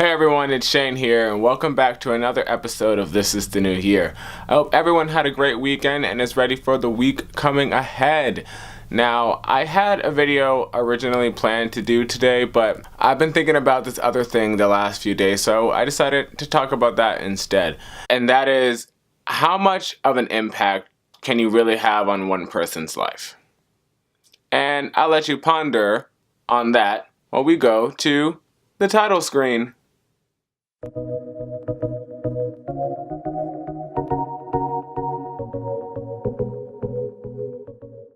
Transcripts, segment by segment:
Hey everyone, it's Shane here, and welcome back to another episode of This is the New Year. I hope everyone had a great weekend and is ready for the week coming ahead. Now, I had a video originally planned to do today, but I've been thinking about this other thing the last few days, so I decided to talk about that instead. And that is, how much of an impact can you really have on one person's life? And I'll let you ponder on that while we go to the title screen.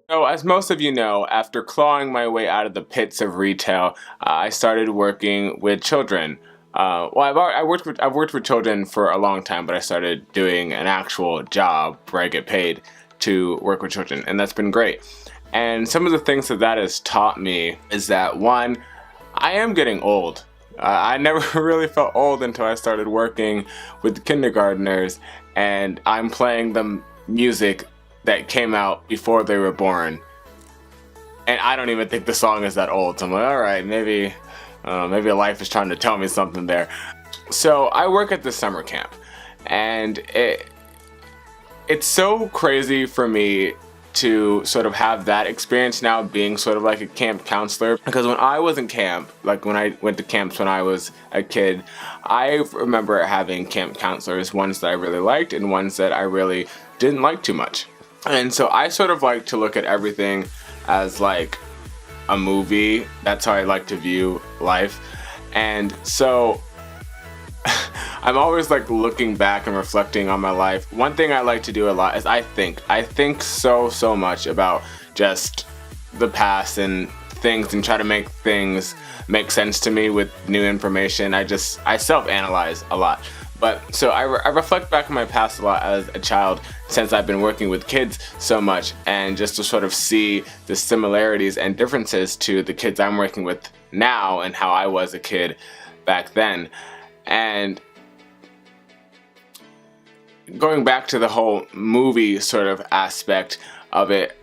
So, as most of you know, after clawing my way out of the pits of retail, I started working with children. I've worked with children for a long time, but I started doing an actual job where I get paid to work with children, and that's been great. And some of the things that has taught me is that, one, I am getting old. I never really felt old until I started working with kindergartners, and I'm playing them music that came out before they were born. And I don't even think the song is that old, so I'm like, alright, maybe life is trying to tell me something there. So I work at this summer camp, and it's so crazy for me to sort of have that experience now, being sort of like a camp counselor, because when I was in camp, like when I went to camps when I was a kid, I remember having camp counselors, ones that I really liked and ones that I really didn't like too much. And so I sort of like to look at everything as like a movie. That's how I like to view life. And so I'm always like looking back and reflecting on my life. One thing I like to do a lot is I think so much about just the past and things, and try to make things make sense to me with new information. I self-analyze a lot. But so I reflect back on my past a lot as a child, since I've been working with kids so much, and just to sort of see the similarities and differences to the kids I'm working with now and how I was a kid back then. And going back to the whole movie sort of aspect of it,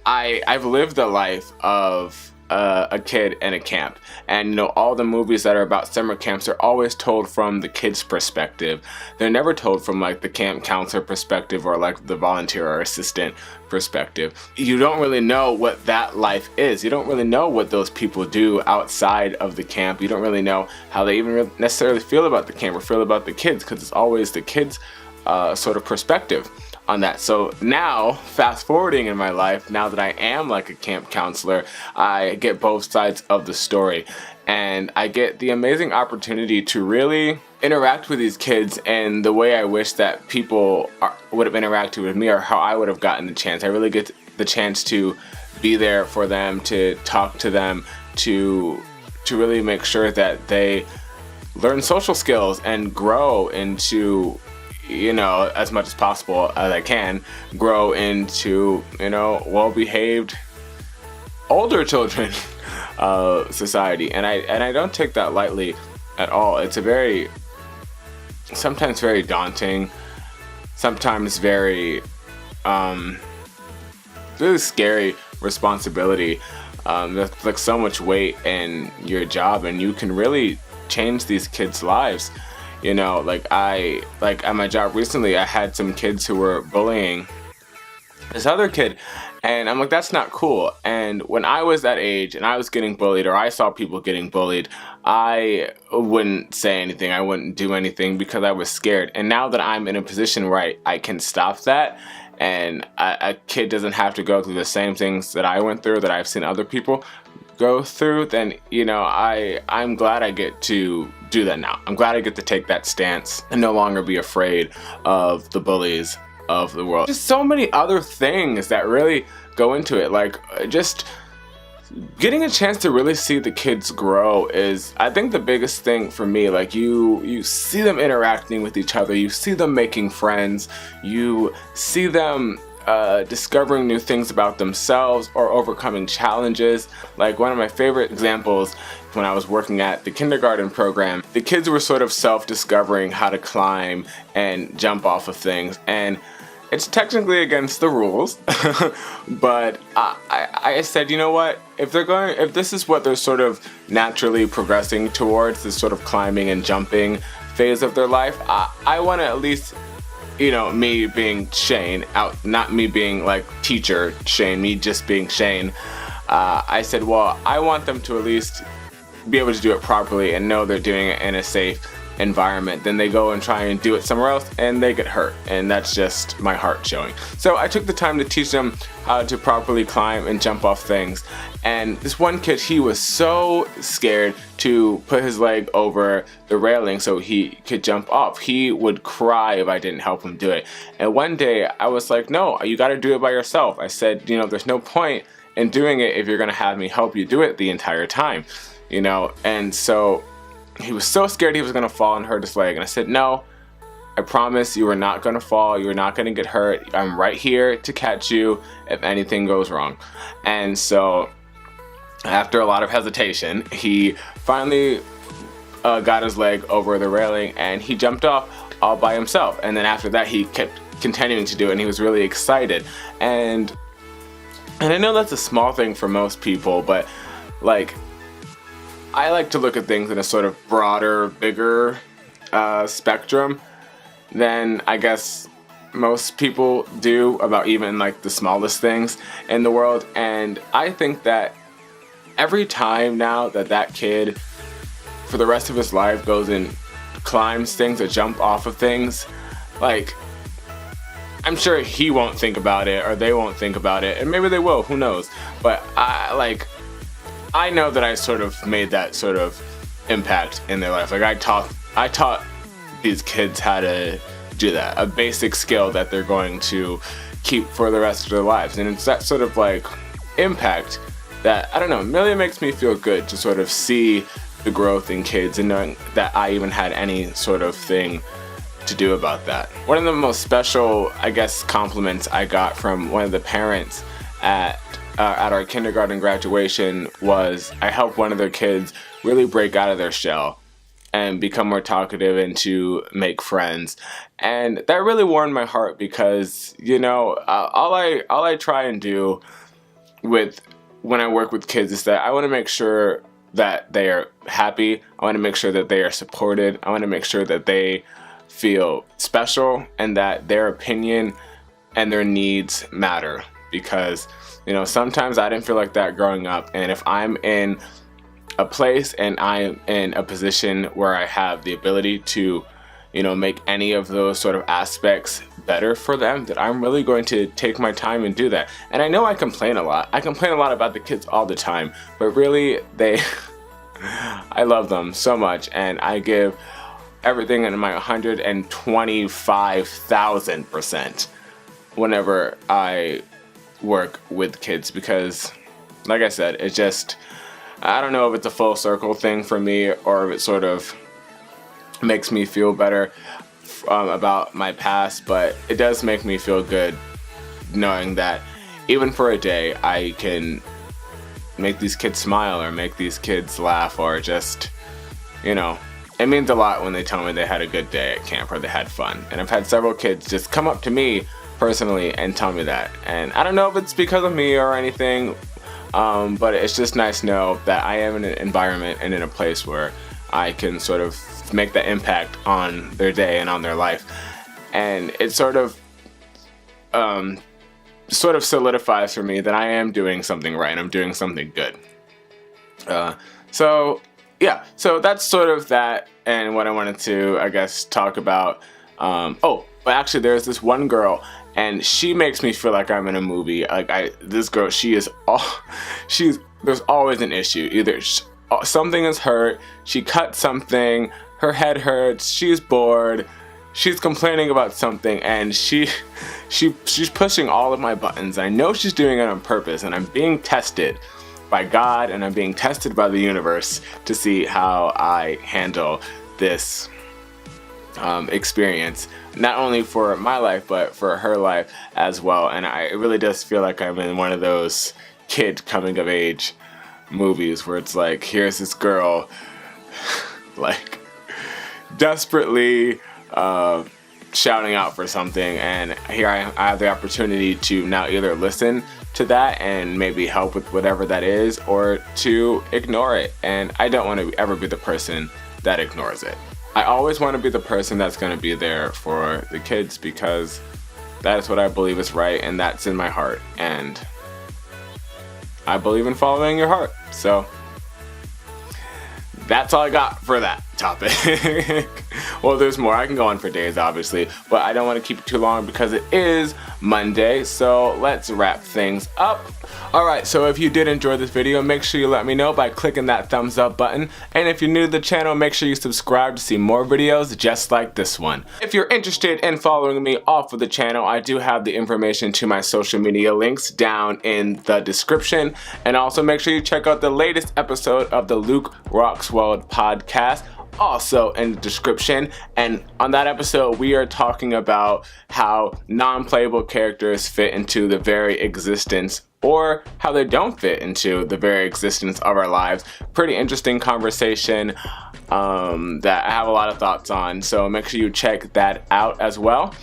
I've lived the life of a kid in a camp, and all the movies that are about summer camps are always told from the kid's perspective. They're never told from like the camp counselor perspective or like the volunteer or assistant perspective. You don't really know what that life is. You don't really know what those people do outside of the camp. You don't really know how they even necessarily feel about the camp or feel about the kids, because it's always the kids' sort of perspective on that. So now, fast forwarding in my life, now that I am like a camp counselor, I get both sides of the story, and I get the amazing opportunity to really interact with these kids in the way I wish that people would have interacted with me, or how I would have gotten the chance. I really get the chance to be there for them, to talk to them, to really make sure that they learn social skills and grow into, as much as possible as I can, grow into, well-behaved older children society. And I don't take that lightly at all. It's a sometimes very daunting, sometimes very really scary responsibility. There's like so much weight in your job, and you can really change these kids' lives. Like at my job recently, I had some kids who were bullying this other kid, and I'm like, that's not cool. And when I was that age and I was getting bullied, or I saw people getting bullied, I wouldn't say anything. I wouldn't do anything because I was scared. And now that I'm in a position where I can stop that, and a kid doesn't have to go through the same things that I went through, that I've seen other people go through, then I'm glad I get to do that now. I'm glad I get to take that stance and no longer be afraid of the bullies of the world. Just so many other things that really go into it, like just getting a chance to really see the kids grow is, I think, the biggest thing for me. Like you see them interacting with each other, you see them making friends, you see them discovering new things about themselves or overcoming challenges. Like one of my favorite examples, when I was working at the kindergarten program, the kids were sort of self-discovering how to climb and jump off of things, and it's technically against the rules, but I said, you know what? If this is what they're sort of naturally progressing towards, this sort of climbing and jumping phase of their life, I want to at least, me being Shayne, not me being like teacher Shayne, me just being Shayne. I said, well, I want them to at least be able to do it properly and know they're doing it in a safe environment. Then they go and try and do it somewhere else and they get hurt, and that's just my heart showing. So I took the time to teach them how to properly climb and jump off things. And this one kid, he was so scared to put his leg over the railing so he could jump off. He would cry if I didn't help him do it. And one day I was like, no, you got to do it by yourself. I said, there's no point in doing it if you're going to have me help you do it the entire time, and so he was so scared he was going to fall and hurt his leg. And I said, no, I promise you are not going to fall. You're not going to get hurt. I'm right here to catch you if anything goes wrong. And so after a lot of hesitation, he finally got his leg over the railing and he jumped off all by himself. And then after that, he kept continuing to do it and he was really excited. And I know that's a small thing for most people, but I like to look at things in a sort of broader, bigger spectrum than I guess most people do about even the smallest things in the world. And I think that every time now that kid for the rest of his life goes and climbs things or jump off of things, I'm sure he won't think about it or they won't think about it, and maybe they will, who knows. But I know that I sort of made that sort of impact in their life. I taught these kids how to do that, a basic skill that they're going to keep for the rest of their lives. And it's that sort of impact that, I don't know, really makes me feel good to sort of see the growth in kids and knowing that I even had any sort of thing to do about that. One of the most special, I guess, compliments I got from one of the parents at our kindergarten graduation was I helped one of their kids really break out of their shell and become more talkative and to make friends. And that really warmed my heart because, all I try and do when I work with kids is that I want to make sure that they are happy. I want to make sure that they are supported. I want to make sure that they feel special and that their opinion and their needs matter. Because sometimes I didn't feel like that growing up. And if I'm in a place and I'm in a position where I have the ability to, make any of those sort of aspects better for them, that I'm really going to take my time and do that. And I know I complain a lot. I complain a lot about the kids all the time. But really, I love them so much. And I give everything in my 125,000% whenever I work with kids, because like I said, it's just, I don't know if it's a full circle thing for me or if it sort of makes me feel better about my past, but it does make me feel good knowing that even for a day I can make these kids smile or make these kids laugh or just, it means a lot when they tell me they had a good day at camp or they had fun. And I've had several kids just come up to me personally and tell me that. And I don't know if it's because of me or anything, but it's just nice to know that I am in an environment and in a place where I can sort of make that impact on their day and on their life. And it sort of solidifies for me that I am doing something right and I'm doing something good. So that's sort of that and what I wanted to, I guess, talk about. But actually there's this one girl and she makes me feel like I'm in a movie. This girl, there's always an issue. Either something is hurt, she cut something, her head hurts, she's bored, she's complaining about something, and she's pushing all of my buttons. I know she's doing it on purpose, and I'm being tested by God and I'm being tested by the universe to see how I handle this experience, not only for my life but for her life as well. And it really does feel like I'm in one of those kid coming of age movies where it's like, here's this girl desperately shouting out for something, and here I have the opportunity to now either listen to that and maybe help with whatever that is, or to ignore it. And I don't want to ever be the person that ignores it. I always want to be the person that's going to be there for the kids, because that is what I believe is right, and that's in my heart, and I believe in following your heart. So that's all I got for that topic. Well, there's more. I can go on for days, obviously, but I don't want to keep it too long because it is Monday, so let's wrap things up. Alright, so if you did enjoy this video, make sure you let me know by clicking that thumbs up button, and if you're new to the channel, make sure you subscribe to see more videos just like this one. If you're interested in following me off of the channel, I do have the information to my social media links down in the description, and also make sure you check out the latest episode of the Luke Rocks World podcast, also in the description. And on that episode, we are talking about how non-playable characters fit into the very existence, or how they don't fit into the very existence of our lives. Pretty interesting conversation that I have a lot of thoughts on, so make sure you check that out as well.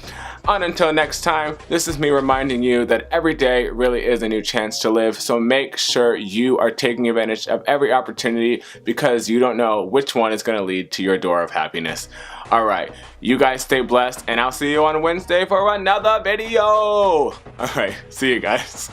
And until next time, this is me reminding you that every day really is a new chance to live, so make sure you are taking advantage of every opportunity, because you don't know which one is going to lead to your door of happiness. Alright, you guys stay blessed, and I'll see you on Wednesday for another video! Alright, see you guys.